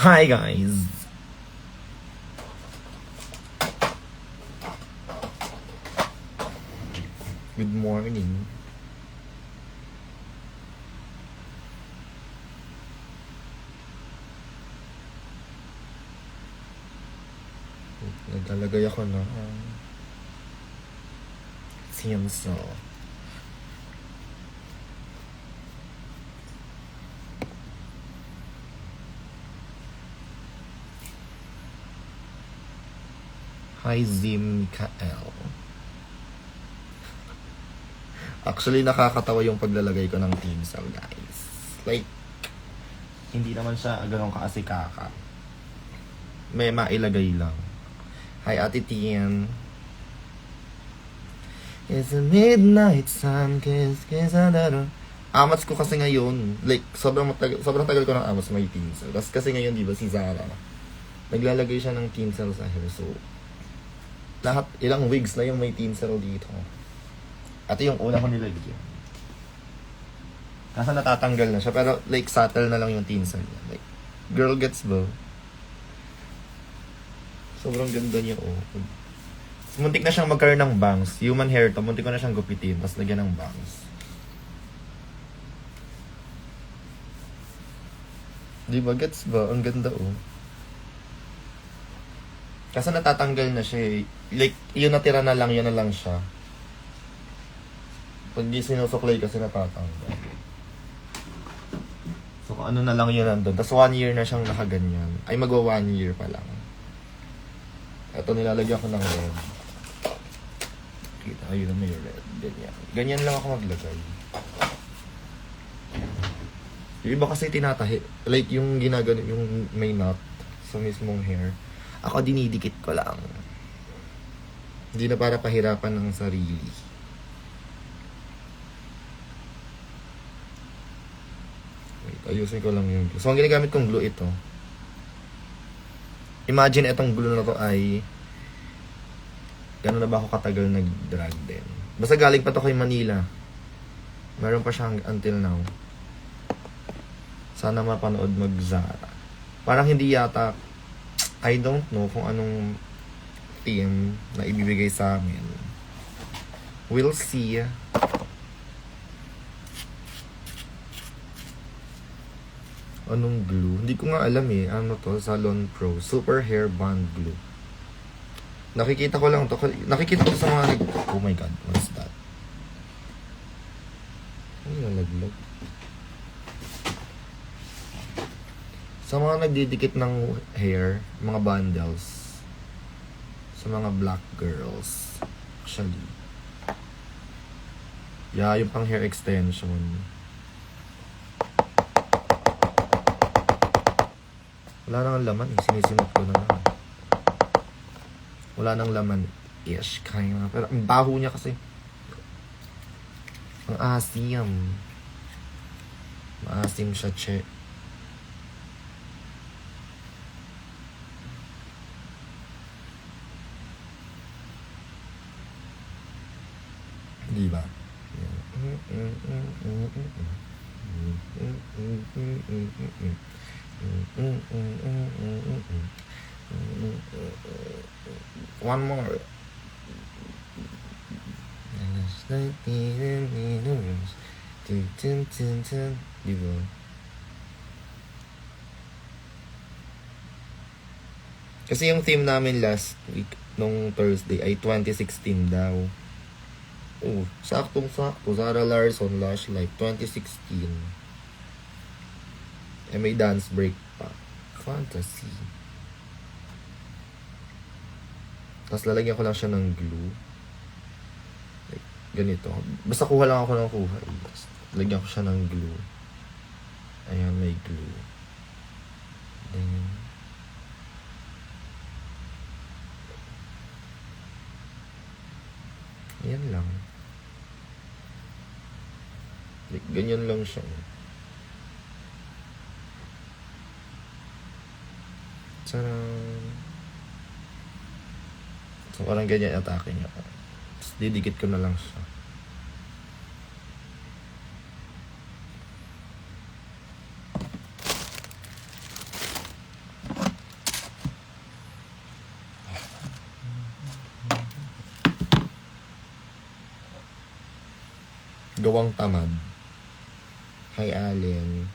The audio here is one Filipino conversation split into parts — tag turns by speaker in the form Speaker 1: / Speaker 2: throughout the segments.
Speaker 1: Hi guys! Good morning. Naglalagay ako ng siyemso. Hi Zim Mikael. Actually, nakakatawa yung paglalagay ko ng tinsel, guys. Like, hindi naman siya ganun kaasikaka. May mailagay lang. Hi, Ate Tien. It's a midnight sun, kiss, kiss, adaro. Amats ko kasi ngayon, like, sobrang tagal ko ng amats may tinsel. Kasi ngayon, di ba, si Zara, naglalagay siya ng tinsel sa hair. So, lahat, ilang wigs na yung may tinsel dito. At yung una ko nilagyan. Nasa natatanggal na siya, pero like, subtle na lang yung tinsel niya. Like, girl gets ba? Sobrang ganda niya, oh. Muntik na siyang magkaroon ng bangs. Human hair to, muntik ko na siyang gupitin, tapos lagyan ng bangs. Di ba, gets ba? Ang ganda, oh. Kasi natatanggal na siya, eh. Like, yun natira na lang, yun na lang siya. Pag di sinusuklay kasi natatanggal. So, kung ano na lang yun nandun. Tapos 1 year na siyang nakaganyan. Ay, magwa 1 year pa lang. Ito, nilalagyan ko ng red. Kita, ayun na may red. Ganyan. Ganyan lang ako maglagay. Yung iba kasi tinatahi. Like, yung ginagano, yung may knot sa mismong hair. Ako, dinidikit ko lang. Hindi na para pahirapan ng sarili. Wait, ayusin ko lang yung glue. So, ang ginagamit kong glue ito. Imagine itong glue na to ay gano'n na ba ako katagal nag-drag din. Basta galing pa to kay Manila. Meron pa siyang until now. Sana mapanood mag-Zara. Parang hindi yata, I don't know kung anong team na ibibigay sa amin. We'll see. Anong glue? Hindi ko nga alam eh. Ano to? Salon Pro. Super Hair Bond Glue. Nakikita ko lang to. Nakikita ko sa mga oh my god. What's that? Ano yung nalaglag? Sa mga nagdidikit ng hair, mga bundles. Sa mga black girls. Actually. Yeah, yung pang hair extension. Wala nang laman eh. Sinisimot ko na lang. Wala nang laman. Ish, kaya nga. Pero ang baho niya kasi. Ang asim. Maasim siya, che. Di ba? One more. Di ba? Kasi yung theme namin last week, nung Thursday, ay 2016 daw. Oh, saktong-sakto. Zara Larsson Lash Light 2016. Eh, may dance break pa. Fantasy. Tapos lalagyan ko lang siya ng glue. Like, ganito. Basta kuha lang ako ng kuha. Tapos lagyan ko siya ng glue. Ayan, may glue. Then, ayan lang. Like, ganyan lang siya. Tcharam! So, parang ganyan atake niya. Tapos, didikit ko na lang siya. Gawang tamad. Hi, Allen.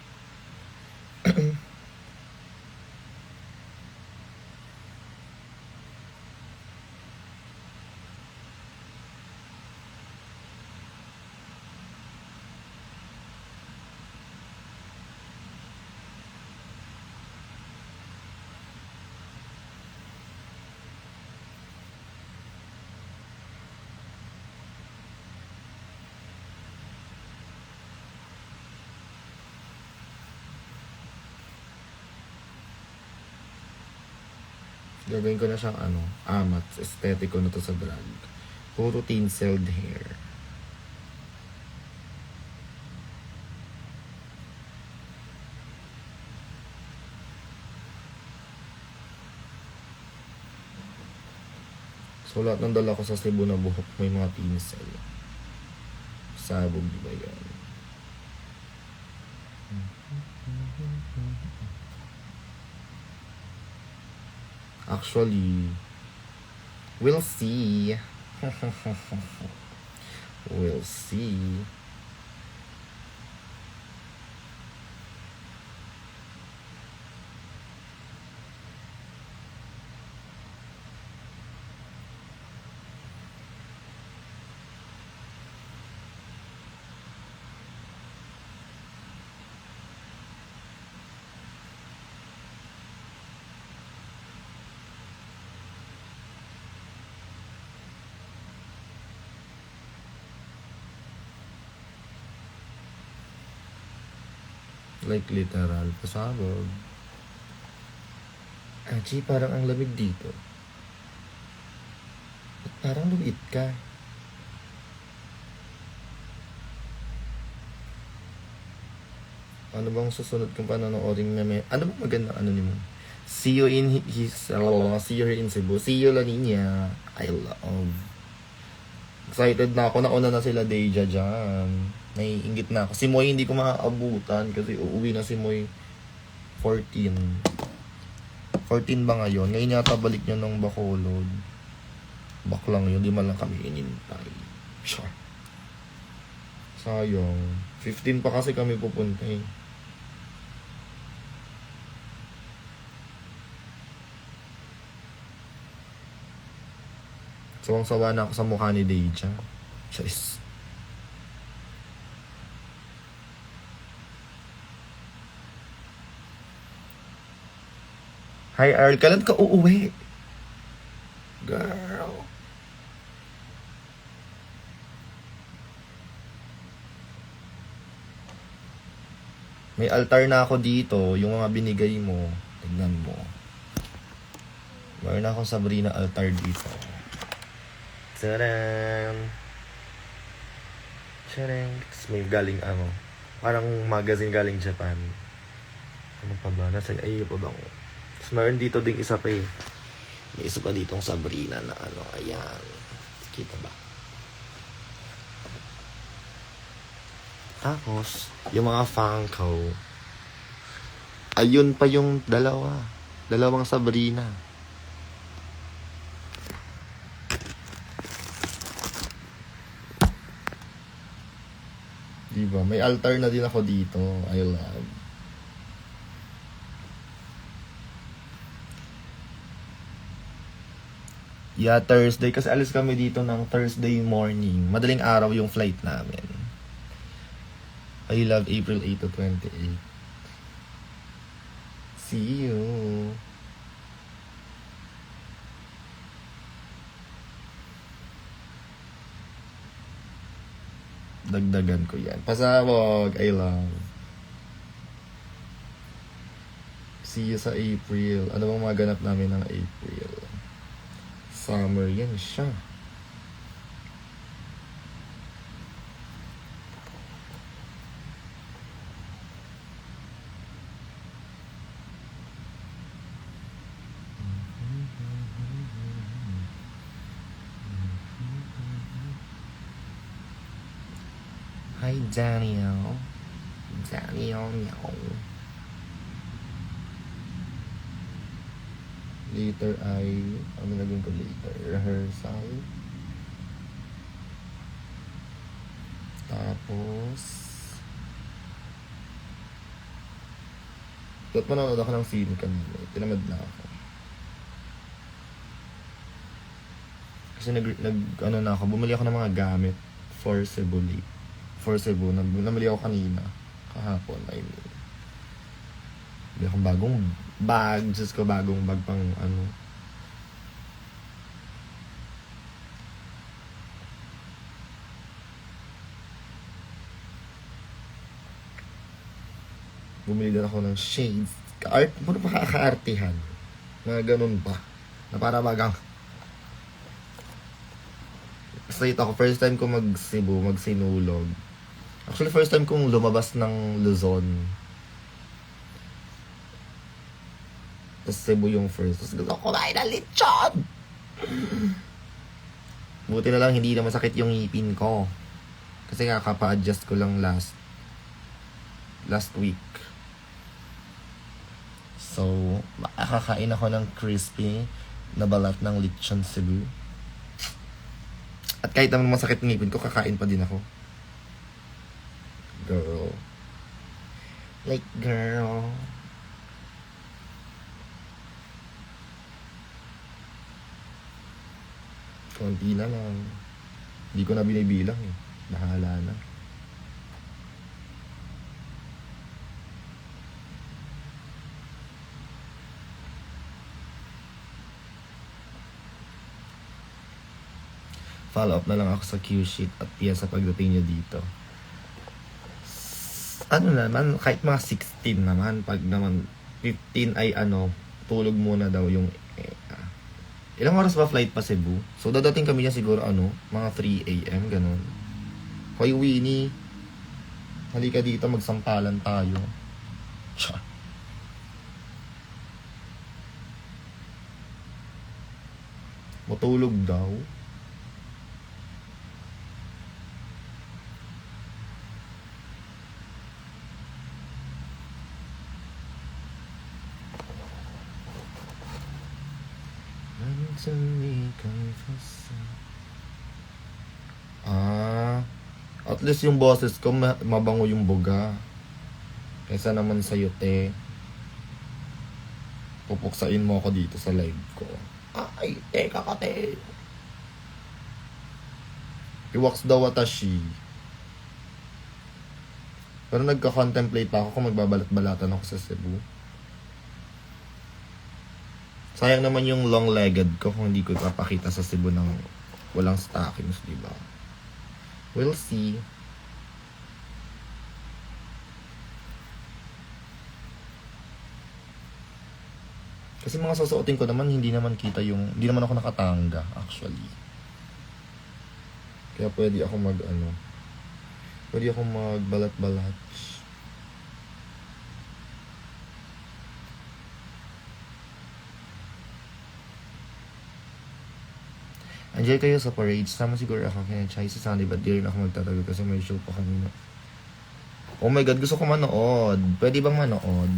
Speaker 1: Gagawin ko na siyang amat. Aesthetic ko na to sa drag. Puro tinseled hair. So, lahat ng dala ko sa Cebu na buhok may mga tinsel. Sabog, di ba yan? Actually, we'll see. We'll see. Like literal, pasabog. Achi, parang ang lamig dito. Ba't parang lumiit ka? Ano bang susunod kong panonooring meme? Ano bang magandang ni mo? See you in see you in Cebu. See you La Nina. I love. Excited na ako. Nauna na sila Deja dyan. Naiingit na ako. Si Moy hindi ko maaabutan kasi uuwi na si Moy 14. 14 ba ngayon? Ngayon yata balik niya ng Bacolod. Baklang yun. Di man lang kami inintay. Sure. Sayang. 15 pa kasi kami pupunta eh. Sawang-sawa na ako sa mukha ni Deja. Choice. Hi, Earl. Kailan ka uuwi? Girl. May altar na ako dito. Yung mga binigay mo. Tignan mo. Mayroon na akong Sabrina altar dito. Tadam! Tadam! May galing parang magazine galing Japan. Ano pa ba? Nasa iyo pa ba ako? Tapos mayroon dito ding isa pa eh. May isa pa ditong Sabrina na ayan. Kita ba? Tapos, yung mga Funko. Ayun pa yung dalawa. Dalawang Sabrina. Diba? May altar na din ako dito. I love. Yeah, Thursday. Kasi alis kami dito ng Thursday morning. Madaling araw yung flight namin. I love April 8 to 28. See you. Dagdagan ko yan. Pasabog. I love. See you sa April. Ano bang maganap namin ng April? Summer yan siya. Hi, Daniel. Daniel, meow. Later ay, ano naging ko later? Rehearsal. Tapos, ba't manonood ako ng scene kanina? Tinamad na ako. Kasi ano na ako, bumili ako ng mga gamit for Cebu Lake. For Cebu, namili ako kanina. Kahapon, I mean. Bili akong bagong bag. Diyos ko, bagong bag pang ano. Bumili din ako ng shades. Puro pa kakaartihan. Mga ganun pa. Na para bagang straight ako. First time ko mag-Cebu, magsinulog. Actually, first time kong lumabas ng Luzon. Tapos Cebu yung first. Tapos gusto ko kumain ng lechon! Buti na lang hindi na masakit yung ngipin ko. Kasi nga kapa-adjust ko lang last week. So, makakakain ako ng crispy na balat ng lechon Cebu. At kahit naman masakit ng ngipin ko, kakain pa din ako. Girl. Like, girl. Konti na lang. Hindi ko na binibilang eh. Bahala na. Follow up na lang ako sa Q-sheet at piyesa pagdating niya dito. Ano naman, kahit mga 16 naman, pag naman 15 ay ano, tulog muna daw yung ilang oras ba flight pa Cebu? So dadating kami niya siguro ano, mga 3 AM, ganun. Hoy Winnie, halika dito, magsampalan tayo. Tsa. Matulog daw. At least yung boses ko mabango yung buga. Kaysa naman sa te. Pupuksain mo ako dito sa live ko. Ay, teka ka te. Iwaks daw watashi. Pero nagka-contemplate pa ako kung magbabalat-balatan ako sa Cebu. Sayang naman yung long-legged ko kung hindi ko ipapakita sa Cebu ng walang stockings, diba? We'll see. Kasi mga susuotin ko naman, hindi naman kita yung, hindi naman ako nakatanga, actually. Kaya pwede ako pwede ako magbalat-balat. Enjoy kayo sa parade. Sama siguro ako kaya Chai sa Sunday, but di rin ako magtatagal kasi may show pa kanina. Oh my God, gusto ko manood. Pwede bang manood?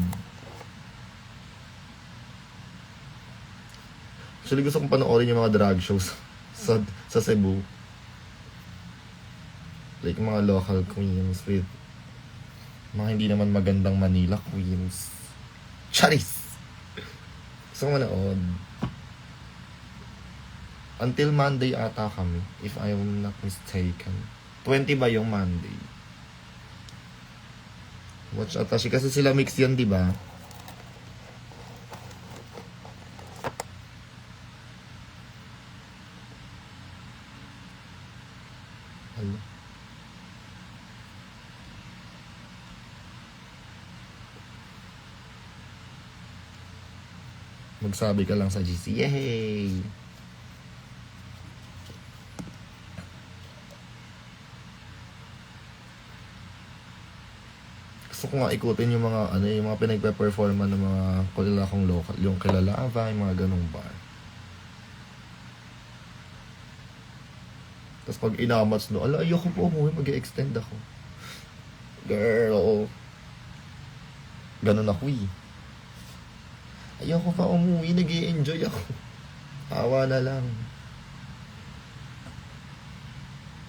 Speaker 1: Actually, gusto kong panoorin yung mga drag shows sa Cebu. Like mga local queens with mga hindi naman magandang Manila queens. Charis! Gusto ko manood. Until Monday ata kami, if I'm not mistaken. 20 ba yung Monday? Watch Atashi. Kasi sila mix yan, di ba? Hello? Magsabi ka lang sa GC. Yay! Gusto ko nga ikutin yung mga yung mga pinagpe-performan ng mga kilala kong local, yung kilala Ava, yung mga ganong bar. Tapos pag inamats ayoko po umuwi, mag-e-extend ako. Girl. Ganon ako eh. Ayoko pa umuwi, nag-e-enjoy ako. Awa na lang.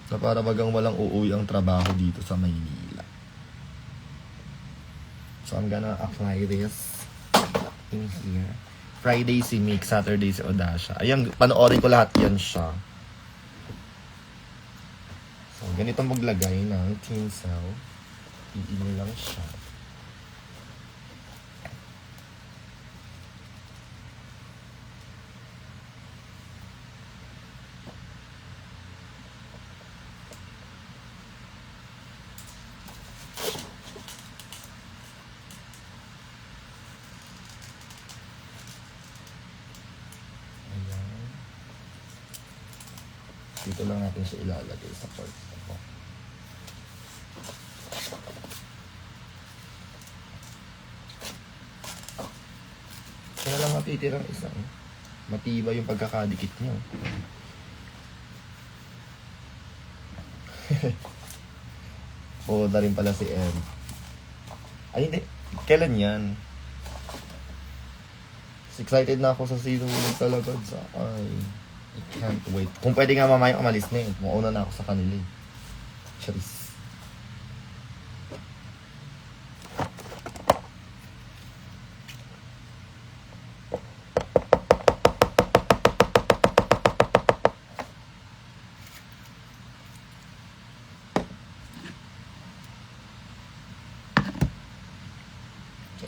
Speaker 1: Na para bagang walang uuwi ang trabaho dito sa Maynila. So I'm gonna apply this in here. Friday si Mick, Saturday si Odasha. Ayan, panoorin ko lahat yan siya. So, ganito maglagay ng tinsel. Iinyo lang siya. Dito lang natin siya ilalagay sa part na po. Kaya lang matitirang isang matibay yung pagkakadikit nyo. Oo, na rin pala si M. Ay, hindi. Kailan yan? Excited na ako sa sinulog talaga. Ay, I can't wait. Kung pwede nga mamaya umalis na yun. Mauna na ako sa kanila. Charis.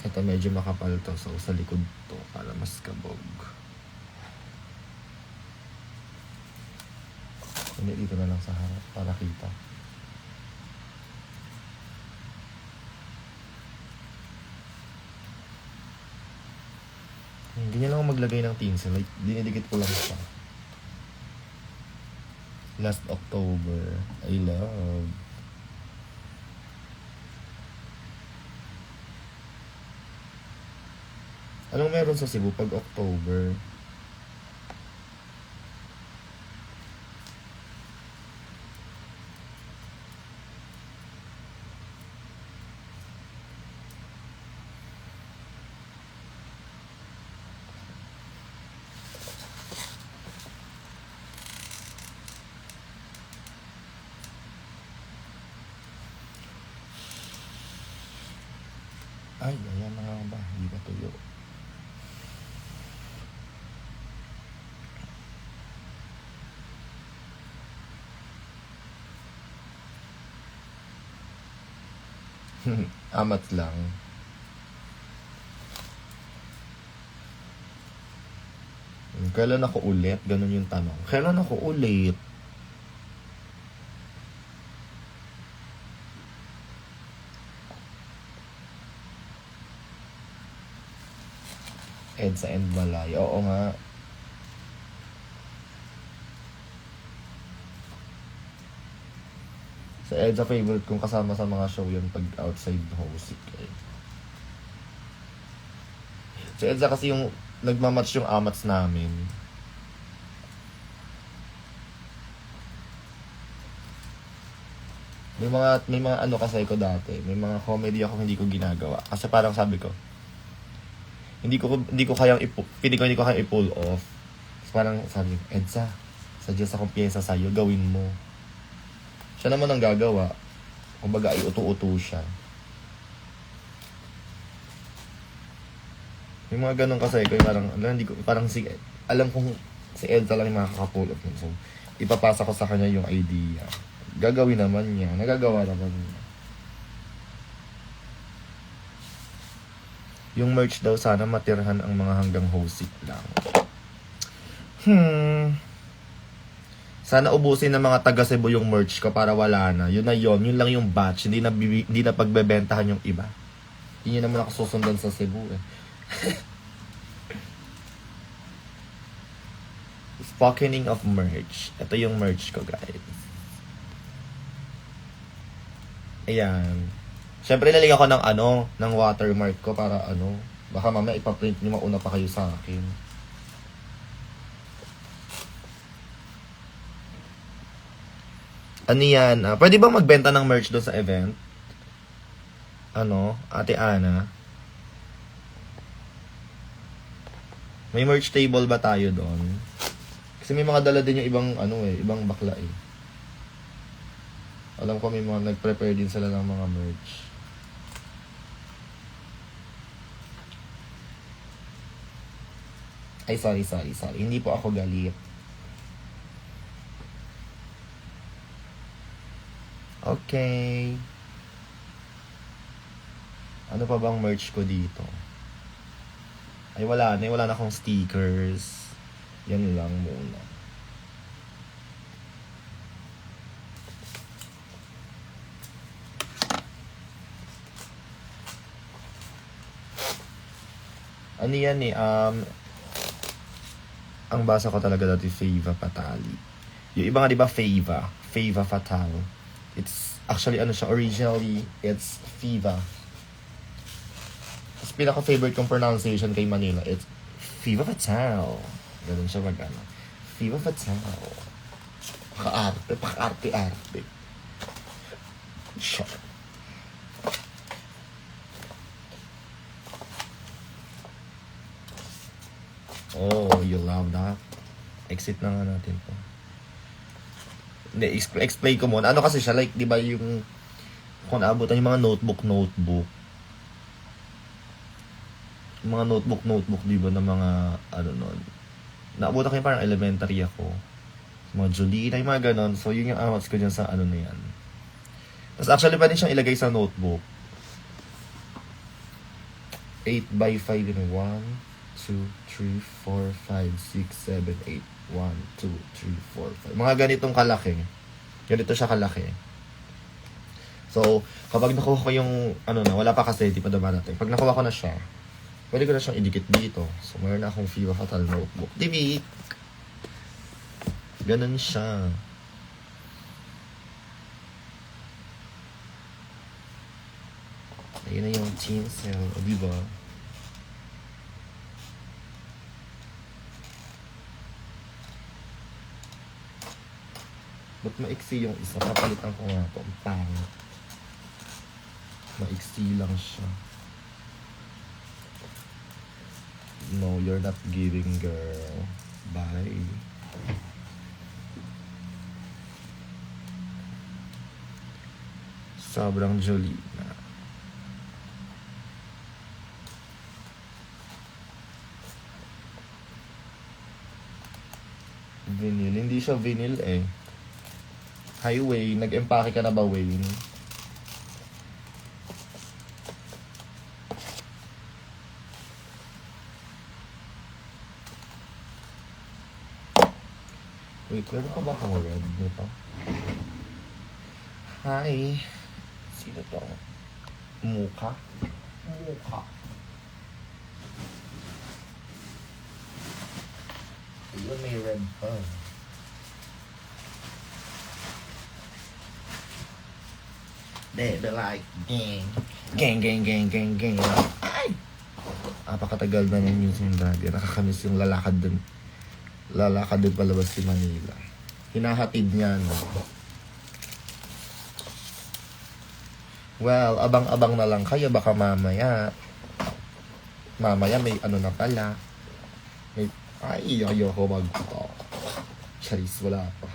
Speaker 1: Ito medyo makapal to. So sa likod to para mas kabog. Hindi, dito na lang sa harap para kita. Ganyan lang ako maglagay ng tinsel. Like, dinidikit ko lang siya. Last October. I love. Anong meron sa Cebu pag October? Ay, ayan na nga ba? Hindi ba tuyo? Amat lang. Kailan ako ulit? Ganun yung tanong. Kailan ako ulit? EDSA and Balay. Oo nga. Sa EDSA favorite kong kasama sa mga show yun pag outside hosik eh. Sa EDSA kasi yung nagmamatch yung amats namin. May mga ano kasi ko dati. May mga comedy ako hindi ko ginagawa. Kasi parang sabi ko, hindi ko kayang hindi ko kayang i-pull off. So, parang sabi ko, EDSA, suggest akong pyesa sa'yo, gawin mo. Siya naman ang gagawa. Kumbaga, ay utu-utu siya. May mga ganun kasi ko, alam kong si EDSA lang yung makaka-pull off. So, ipapasa ko sa kanya yung idea. Gagawin naman niya. Nagagawa naman niya. Yung merch daw sana matirhan ang mga hanggang hosik lang. Sana ubusin ng mga taga Cebu yung merch ko para wala na. Yun na yun. Yun lang yung batch. Hindi na pagbebentahan yung iba. Hindi naman ako susundan sa Cebu eh. Spokening of merch. Ito yung merch ko, guys. Ayan. Siyempre, lalagyan ko ng watermark ko para baka mamaya ipaprint nyo mauna pa kayo sa akin. Ano yan? Pwede ba magbenta ng merch doon sa event? Ate Ana? May merch table ba tayo doon? Kasi may mga dala din yung ibang ibang bakla eh. Alam ko may mga nag-prepare din sila ng mga merch. Ay, sorry. Hindi po ako galit. Okay. Ano pa bang merch ko dito? Ay, wala na akong stickers. Yan lang muna. Ano yan ang basa ko talaga dati, Fava Fatali. Yung iba nga diba Fava Fatal. It's actually originally, it's Fiva. Tapos pinaka-favorite kong pronunciation kay Manila, it's Fiva Fatal. Ganun siya mag-ano. Fiva Fatal. Paka-arte. Siya. Oh, you love that. Exit na nga natin po. Hindi, explain ko muna. Ano kasi siya, like, di ba yung, kung naabutan yung mga notebook. Yung mga notebook, di ba, na mga, nun. Naabutan ko yung parang elementary ako. Mga Jolina, yung mga ganon. So, yun yung amots ko dyan sa na yan. Tapos, actually, pwede siyang ilagay sa notebook. 8x5 in 1, 2, 3, 4, 5, 6, 7, 8. 1, 2, 3, 4, 5. Mga ganitong kalaki. Ganito siya kalaki. So, kapag nakuha ko yung, wala pa kasi, di pa dumarating. Pag nakuha ko na siya, pwede ko na siyang idikit dito. So, mayroon na akong Fiva Fatal notebook. Dibi! Ganun siya. Ayun na yung tinsel. O, diba? Ba't maiksi yung isa? Papalitan ko nga ito. Ang pangit. Maiksi lang siya. No, you're not giving, girl. Bye. Sobrang Jolina. Vinyl. Hindi siya vinyl eh. Hi, Wayne. Nag-empake ka na ba, Wayne? Wait, meron pa ba akong red nito? Hi. Sino to? Mukha? Ayun, may red pa. They like, gang. Ay! Napakatagal na ng news ng daddy. Nakakamiss yung lalakad dun palabas si Manila. Hinahatid niya, no? Well, abang-abang na lang kayo. Baka mamaya may na pala. Ayoko mag-talk. Charis, wala pa.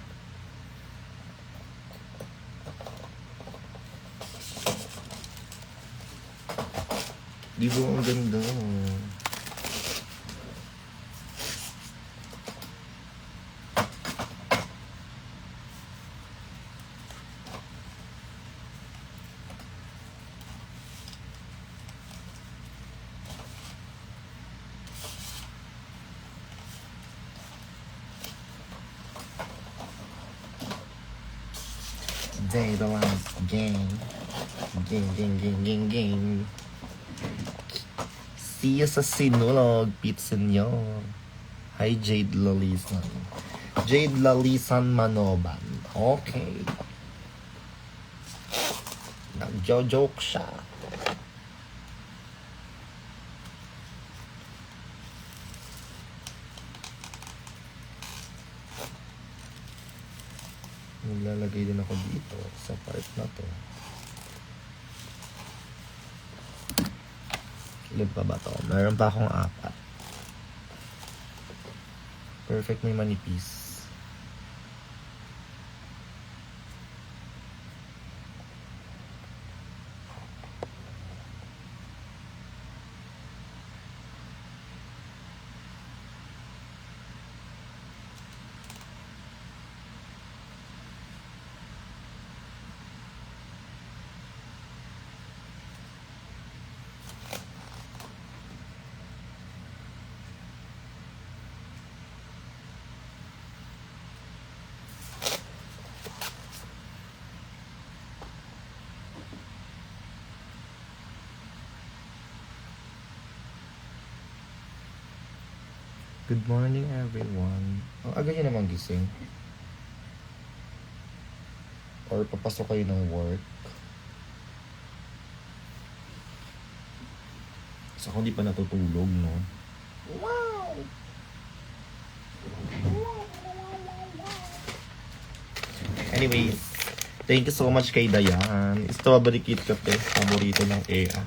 Speaker 1: Di ba ang ganda? They the last gang. Gang. See you sa Sinulog, Pizza nyo. Hi, Jade Lalisan Manoban. Okay. Nagjo-joke siya. Maglalagay din ako dito sa part na to. Ilan pa ba to? Meron pa akong 4. Perfect, may manipis. Good morning, everyone. Ang aga niyo naman gising. Or papasok kayo ng work. So, ako di pa natutulog, no? Wow! Anyway, thank you so much kay Dayan. Strawberry KitKat eh. Paborito ng Ea.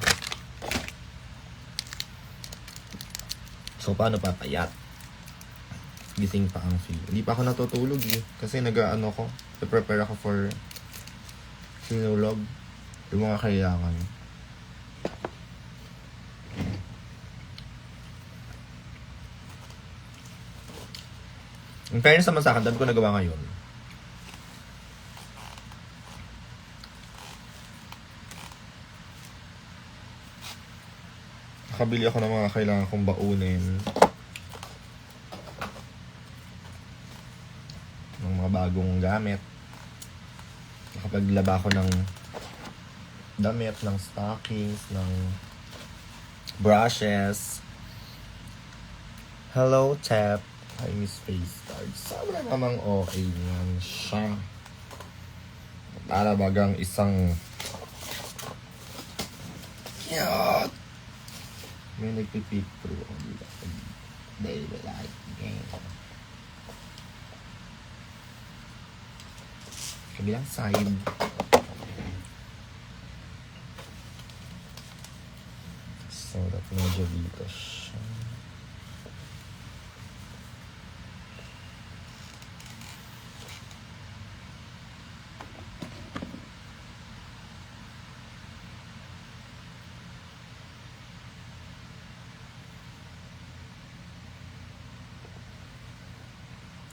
Speaker 1: So, paano papayat? Gising pa ang feel. Hindi pa ako natutulog eh. Kasi nag-ano ko. Prepare ako for sinulog. Yung mga kailangan. In fairness naman sa akin, dami ko nagawa ngayon. Nakabili ako ng mga kailangan kong baunin. Ng mga bagong gamit. Nakapaglaba ako ng damit, ng stockings, ng brushes. Hello, Tap. Hi, Miss Face Card. Sobra namang okay yan siya. Para bagang isang cute. May nagpipik through on the baby like game. Kabilang side. So that medyo dito siya.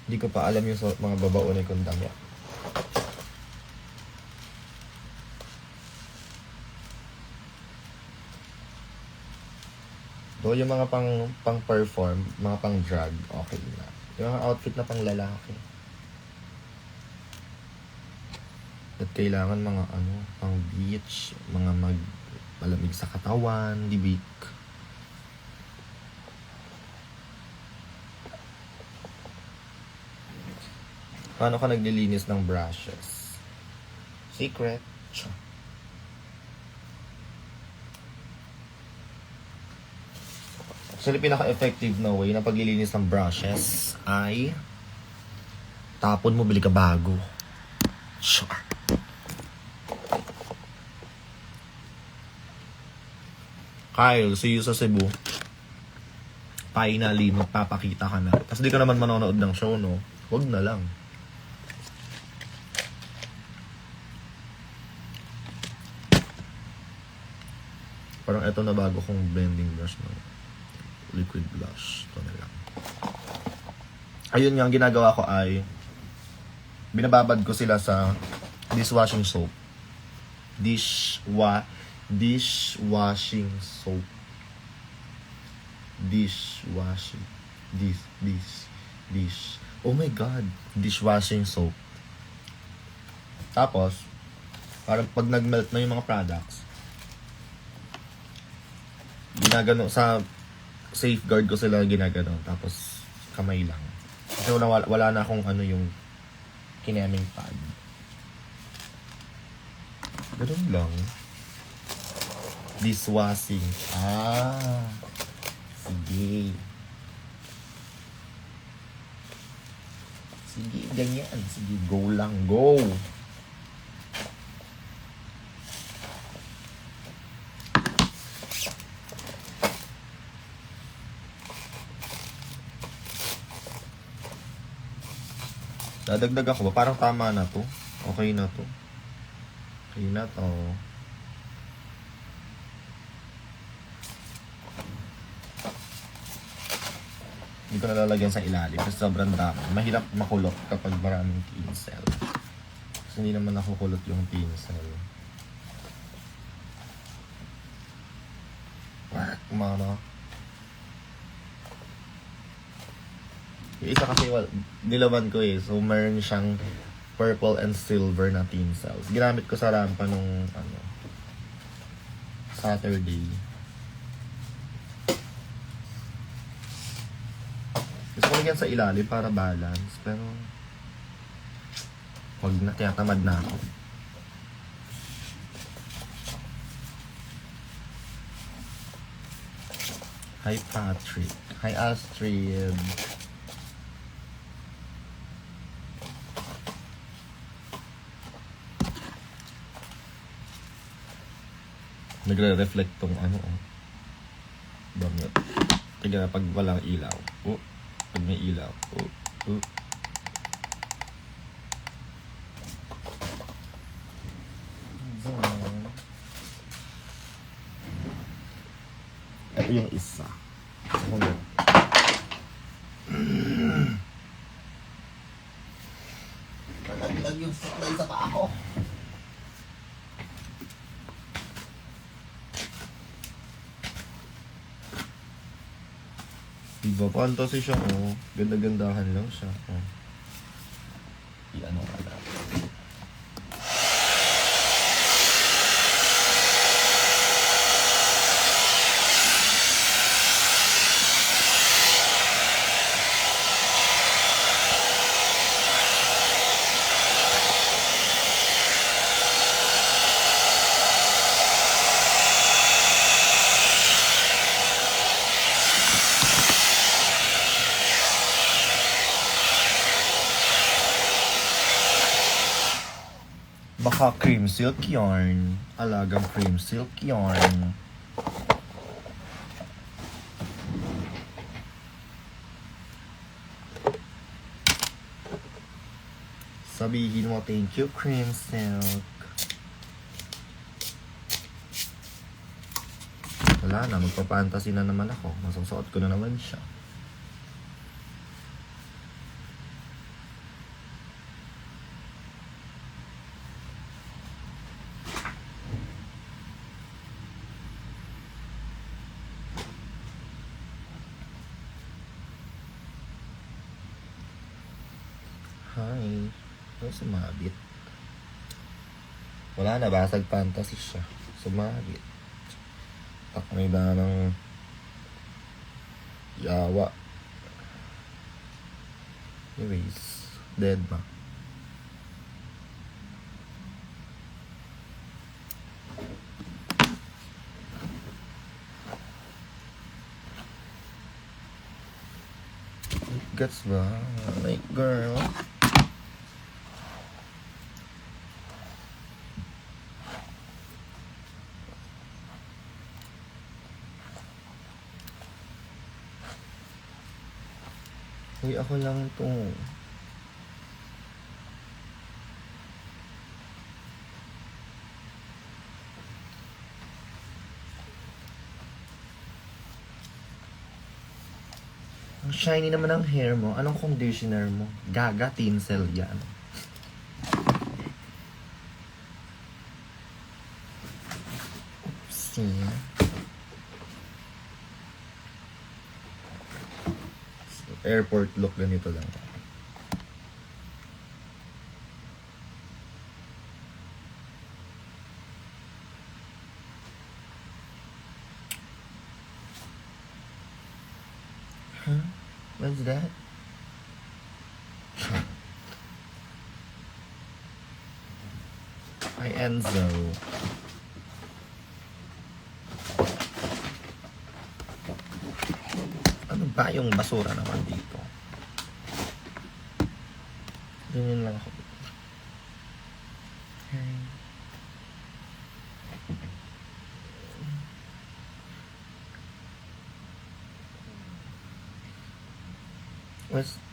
Speaker 1: Hindi ko pa alam yung mga babaonay kong damit. So, yung mga pang-perform, mga pang-drag, okay na. Yung mga outfit na pang-lalaki. At kailangan mga pang-beach, mga malamig sa katawan, dibik. Paano ka naglilinis ng brushes? Secret. Actually, pinaka-effective na way na paglilinis ng brushes ay tapon mo, bili ka bago. Sure. Kyle, see you sa Cebu. Finally, magpapakita ka na. Tapos di ka naman manonood ng show, no? Huwag na lang. Parang ito na bago kong blending brush ng liquid blush. Ito na lang. Ayun nga, ang ginagawa ko ay binababad ko sila sa dishwashing soap. Dishwashing soap. Oh my God. Dishwashing soap. Tapos, parang pag nag-melt na yung mga products, ginagano sa safeguard ko sila ginagano, tapos kamay lang. Kasi wala na akong yung kineming pad. Ganun lang. Dishwashing. Sige. Sige, ganyan. Sige, go lang. Go! Dadagdag ako ba? Parang tama na to. Okay na to. Okay na to. Hindi ko nalalagyan sa ilalim kasi sobrang dami. Mahirap makulot kapag maraming tinsel. Kasi hindi naman nakukulot yung tinsel. Work, mama. Yung isa kasi nilaban ko eh. So meron siyang purple and silver na tinsels. Ginamit ko sa rampa nung Saturday. lagyan sa ilalim para balance. Pero, wag na, tinatamad na ako. Hi Patrick. Hi Astrid. Nagre-reflect tong ano, oh. Bangot. Tiga pag walang ilaw. Oh, pag may ilaw. Oh, oh. Ito yung isa. Nalaglag yung supply sa paa ko. Diba, fantasy siya, oh. Ganda-gandahan lang siya, oh. I-ano ka lang. Baka cream silk yarn. Alagang cream silk yarn. Sabihin mo, thank you, cream silk. Wala na, magpapantasy na naman ako. Masusuot ko na naman siya. Hi. Ay, sumabit. Wala na, basag fantasy siya. Sumabit. Takmay na ng yawa. Anyways, dead ba? Gets ba? Like, girl. Uy, ako lang to. Ang shiny naman ng hair mo. Anong conditioner mo? Gaga tinsel yan. Oopsie. Airport look, ganito lang. Huh? What's that? Hi, Enzo. Ano ba yung basura naman dito? Ganyan lang ako. Hey.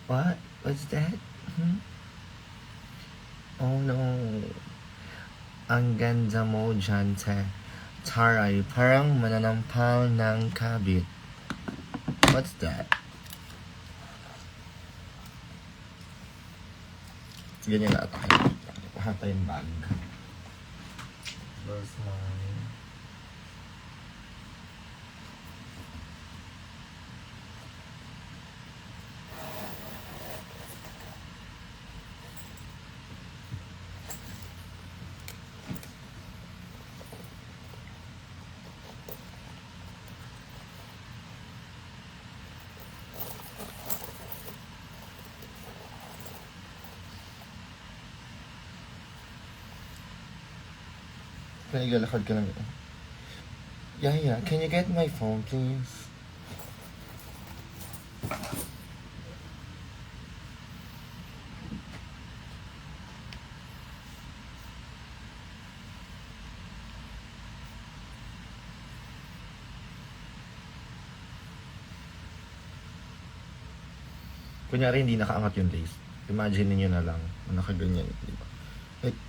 Speaker 1: What? What's that? Hmm? Oh no. Ang ganda mo dyan, te. Taray, parang mananampal ng kabit. What's that? Ganyan na ata. Pahata yung bag. Where's mine? Naglalakad ka lang. Yeah, can you get my phone, please? Kunyari, hindi nakaangat yung lace. Imagine niyo na lang, nakaganyan, di ba? Like,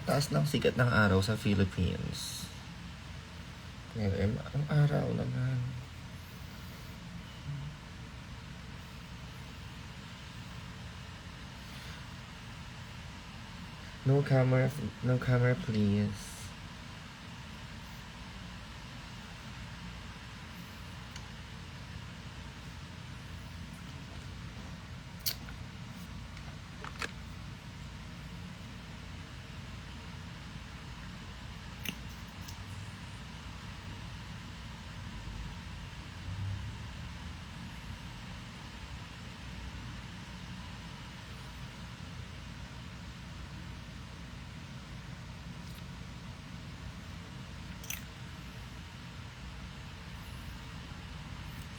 Speaker 1: taas ng sikat ng araw sa Philippines. Ngayon, ang araw naman. No camera please.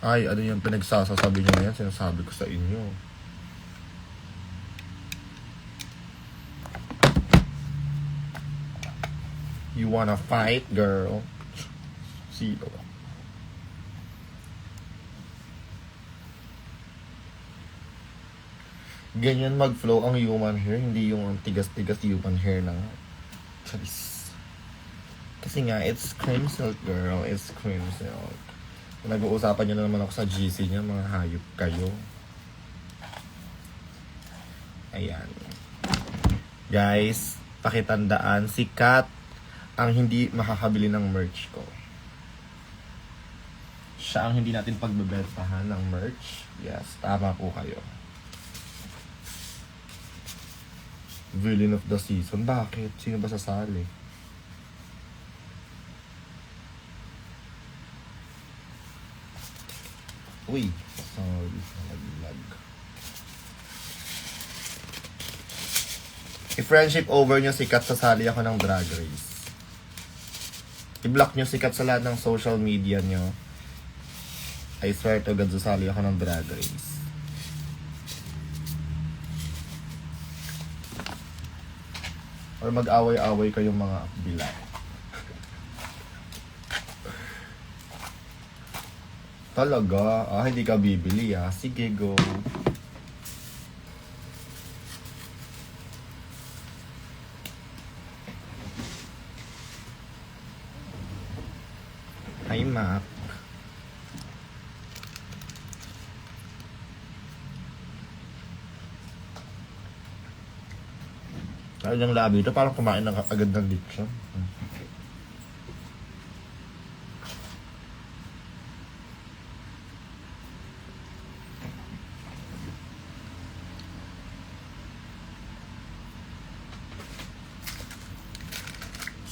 Speaker 1: Ay, ano yung pinagsasasabi nyo na yan? Sinasabi ko sa inyo. You wanna fight, girl? Sino? Ganyan mag-flow ang human hair, hindi yung tigas-tigas human hair na. Charis. Kasi nga, it's cream silk, girl. It's cream silk. Nag-uusapan nyo na naman ako sa GC niya, mga hayop kayo. Ayan. Guys, pakitandaan, sikat ang hindi makakabili ng merch ko. Siya ang hindi natin pagbebentahan ng merch. Yes, tama po kayo. Villain of the season. Bakit? Sino ba sasali? Uy, sorry sa nag-lag. I-friendship over nyo sikat, sasali ako ng Drag Race. I-block nyo sikat sa lahat ng social media nyo. I swear to God, sasali ako ng Drag Race. Or mag-away-away kayong mga bilang. Talaga? Hindi ka bibili Sige, go. Hi, Mac. Kaya yung labi ito, parang kumain ng agad ng lechon.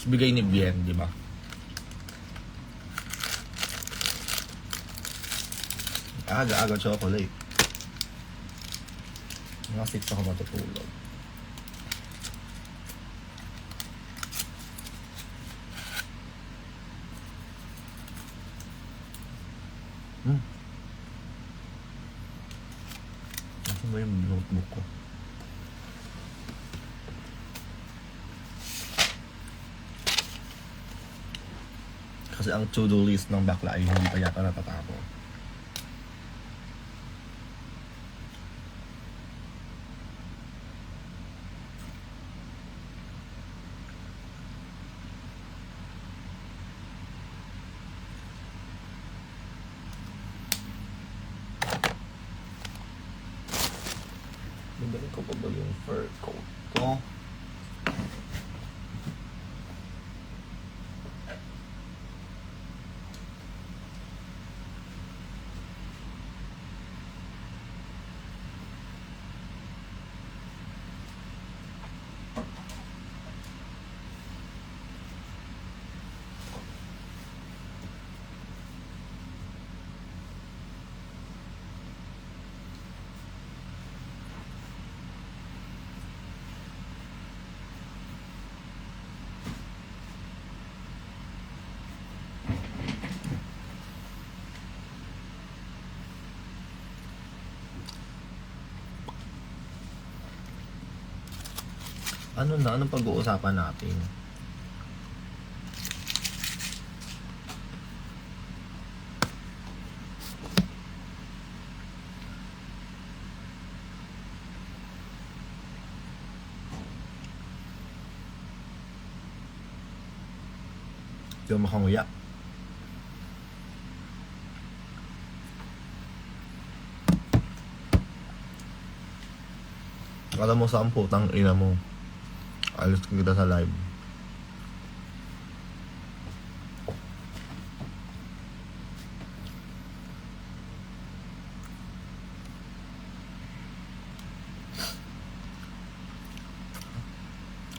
Speaker 1: Bigay ni Bien, di ba? Aga-aga chocolate. Mga 6 ako matutulog. Ano ba yung notebook ko? Kasi ang to-do list ng bakla ay hindi pa yata natatapos. Nagaling ko pa ba yung fur coat ko? Ano na? Anong pag-uusapan natin? Hindi ako makanguya. Alam mo saan putang ina mo. Alis kita sa live.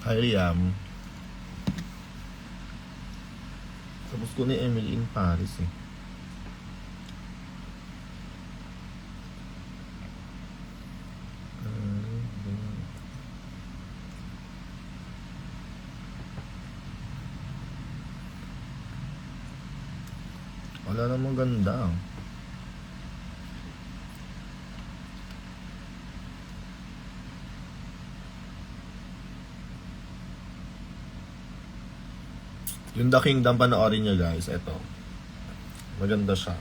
Speaker 1: Hi Liam. Tapos ko ni Emily in Paris eh. Wala namang ganda. Yung The Kingdom, panoorin nyo guys. Ito. Maganda siya.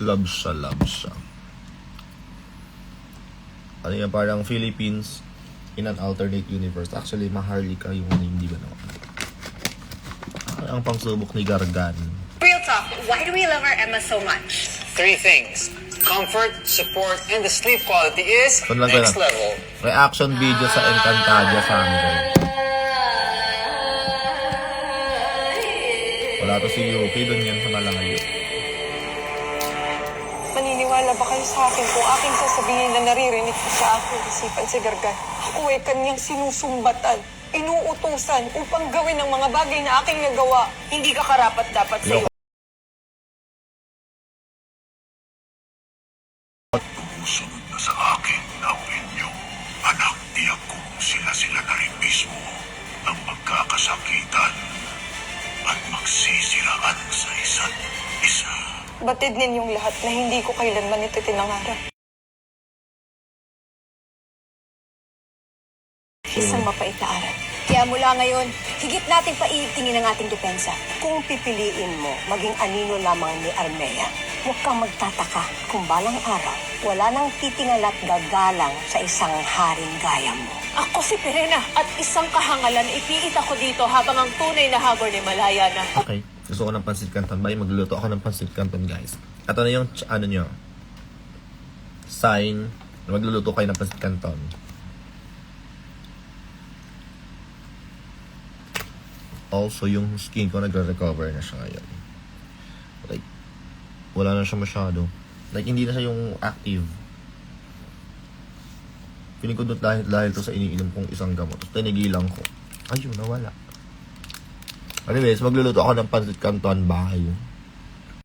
Speaker 1: Love siya, love siya. Ano yan, parang Philippines in an alternate universe. Actually, Maharlika yung hindi ba naman. Ang pangsubok ni Gargan.
Speaker 2: Real talk, why do we love our Emma so much?
Speaker 3: 3 things. Comfort, support, and the sleep quality is next level.
Speaker 1: Reaction video sa Encantadia Sunday. Wala to si Yuki, dun yan sa Malangayo.
Speaker 4: Maniniwala ba kayo sa akin kung aking sasabihin na naririnig ko sa aking isipan si Gargan? Ako ay kanyang sinusumbatan, inuutusan upang gawin ang mga bagay na aking nagawa. Hindi ka karapat-dapat sa iyo.
Speaker 5: Sunod na sa akin ang inyong anak, tiyak kong sila na rin mismo ang magkakasakitan at magsisiraan sa isa't isa.
Speaker 4: Batid ninyong lahat na hindi ko kailanman ito tinangarap. Isang mapait na aral.
Speaker 2: Kaya mula ngayon, higit nating paitingin ang ating depensa.
Speaker 6: Kung pipiliin mo maging anino lamang ni Armea, huwag kang magtataka kung balang araw wala nang titingal at gagalang sa isang haring gaya mo.
Speaker 4: Ako si Perena at isang kahangalan ipiit ako dito habang ang tunay na habor ni Malaya na.
Speaker 1: Okay. Gusto ko ng pansit canton. Bye, magluluto ako ng pansit canton, guys. At ano yung, ano nyo? Sign. Magluluto kayo ng pansit canton. Also, yung skin ko nagre-recover na siya ngayon. Like, wala na siya masyado. Like, hindi na siya yung active. Feeling ko doon dahil to sa iniinom kong isang gamot. Tapos tinigilan ko. Ayun, nawala. Anyways, magluluto ako ng pansit canton. Bye.